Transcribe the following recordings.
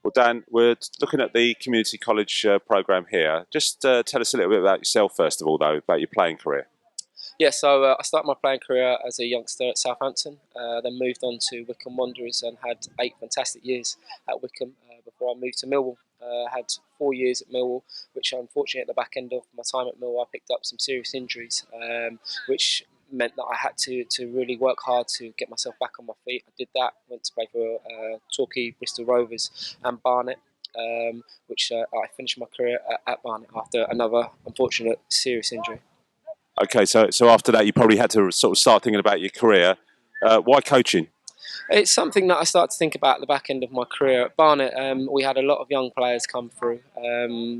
Well, Dan, we're looking at the community college programme here. Just tell us a little bit about yourself, first of all, though, about your playing career. Yeah, so I started my playing career as a youngster at Southampton, then moved on to Wycombe Wanderers and had 8 fantastic years at Wycombe before I moved to Millwall. Had 4 years at Millwall, which unfortunately at the back end of my time at Millwall I picked up some serious injuries, which meant that I had to really work hard to get myself back on my feet. I did that, went to play for Torquay, Bristol Rovers and Barnet. Which I finished my career at Barnet after another unfortunate serious injury. Okay, so after that, you probably had to sort of start thinking about your career. Why coaching? It's something that I started to think about at the back end of my career at Barnet. We had a lot of young players come through.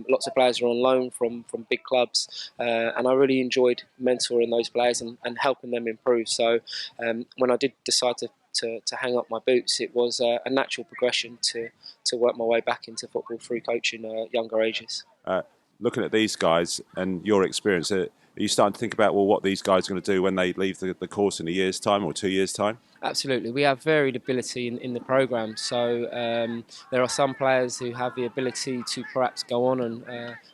Lots of players were on loan from big clubs, and I really enjoyed mentoring those players and helping them improve. So when I did decide to hang up my boots, it was a natural progression to work my way back into football through coaching younger ages. Looking at these guys and your experience, are you starting to think about, well, what these guys are going to do when they leave the course in a year's time or 2 years' time? Absolutely. We have varied ability in the programme. So there are some players who have the ability to perhaps go on and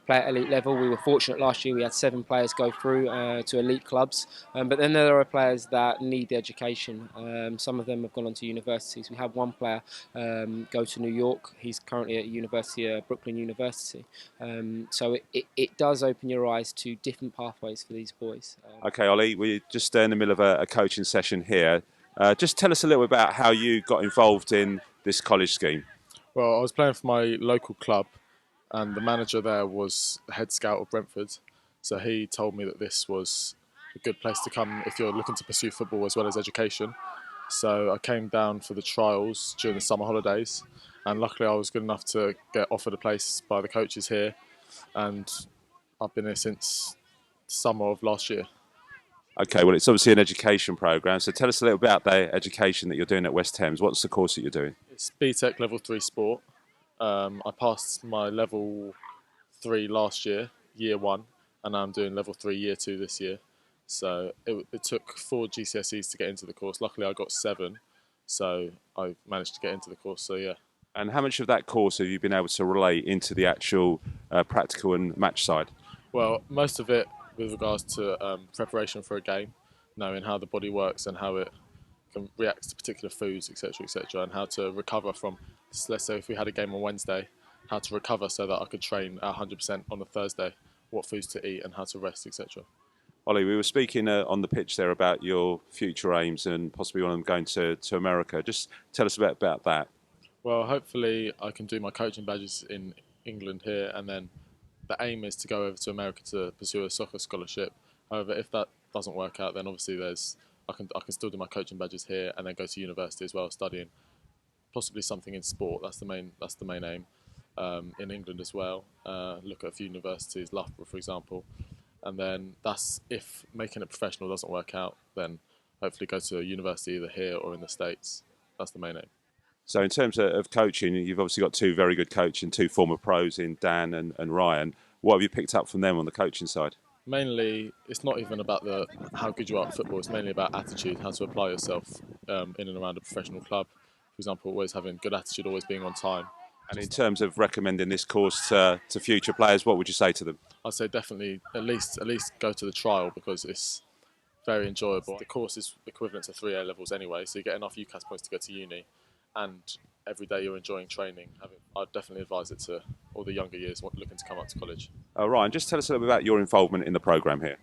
play at elite level. We were fortunate last year, we had 7 players go through to elite clubs. But then there are players that need the education. Some of them have gone on to universities. We had one player go to New York. He's currently at university, Brooklyn University. So it does open your eyes to different pathways for these boys. Okay, Ollie, we're just in the middle of a coaching session here. Just tell us a little bit about how you got involved in this college scheme. Well, I was playing for my local club, and the manager there was the head scout of Brentford. So he told me that this was a good place to come if you're looking to pursue football as well as education. So I came down for the trials during the summer holidays, and luckily I was good enough to get offered a place by the coaches here, and I've been here since summer of last year. Okay, well, it's obviously an education programme, so tell us a little about the education that you're doing at West Thames. What's the course that you're doing? It's BTEC Level 3 Sport. I passed my Level 3 last year, Year 1, and now I'm doing Level 3 Year 2 this year. So it took 4 GCSEs to get into the course. Luckily I got 7, so I managed to get into the course, so yeah. And how much of that course have you been able to relate into the actual practical and match side? Well, most of it with regards to preparation for a game, knowing how the body works and how it can react to particular foods, etc., and how to recover from, let's say if we had a game on Wednesday, how to recover so that I could train at 100% on the Thursday, what foods to eat and how to rest, etc. Ollie, we were speaking on the pitch there about your future aims and possibly one of them going to America. Just tell us a bit about that. Well, hopefully I can do my coaching badges in England here, and then the aim is to go over to America to pursue a soccer scholarship. However, if that doesn't work out, then obviously I can still do my coaching badges here and then go to university as well, studying possibly something in sport. That's the main aim. In England as well. Look at a few universities, Loughborough for example, and then that's if making it professional doesn't work out, then hopefully go to a university either here or in the States. That's the main aim. So in terms of coaching, you've obviously got 2 very good coaches and 2 former pros in Dan and Ryan. What have you picked up from them on the coaching side? Mainly, it's not even about how good you are at football. It's mainly about attitude, how to apply yourself in and around a professional club. For example, always having good attitude, always being on time. And in terms of recommending this course to future players, what would you say to them? I'd say definitely at least go to the trial because it's very enjoyable. The course is equivalent to 3 A levels anyway, so you get enough UCAS points to go to uni, and every day you're enjoying training. I'd definitely advise it to all the younger years looking to come up to college. Ryan, just tell us a little bit about your involvement in the programme here.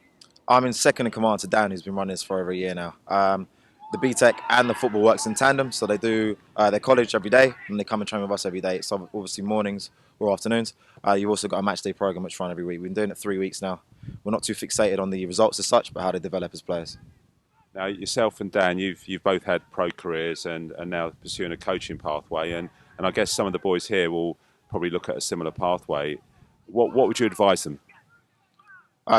I'm in second in command to Dan, who's been running this for over a year now. The BTEC and the football works in tandem, so they do their college every day, and they come and train with us every day. It's obviously mornings or afternoons. You've also got a match day programme which run every week. We've been doing it 3 weeks now. We're not too fixated on the results as such, but how they develop as players. Now, yourself and Dan, you've both had pro careers and now pursuing a coaching pathway, and I guess some of the boys here will probably look at a similar pathway. What would you advise them?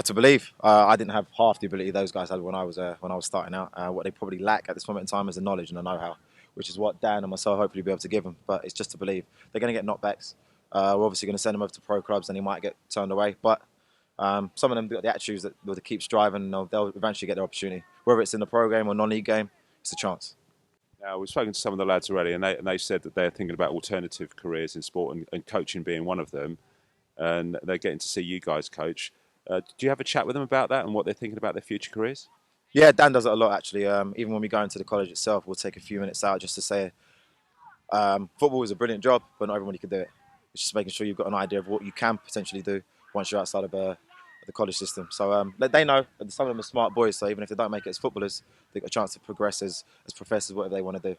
To believe. I didn't have half the ability those guys had when I was starting out. What they probably lack at this moment in time is the knowledge and the know-how, which is what Dan and myself hopefully be able to give them. But it's just to believe. They're going to get knockbacks. We're obviously going to send them over to pro clubs and they might get turned away. But some of them got the attitudes that will keep striving and they'll eventually get their opportunity. Whether it's in the pro game or non-league game, it's a chance. Now, we've spoken to some of the lads already, and they said that they're thinking about alternative careers in sport, and coaching being one of them, and they're getting to see you guys coach. Do you have a chat with them about that and what they're thinking about their future careers? Yeah, Dan does it a lot actually. Even when we go into the college itself, we'll take a few minutes out just to say football is a brilliant job, but not everybody can do it. It's just making sure you've got an idea of what you can potentially do once you're outside of the college system. So they know, and some of them are smart boys, so even if they don't make it as footballers, they've got a chance to progress as professors, whatever they want to do.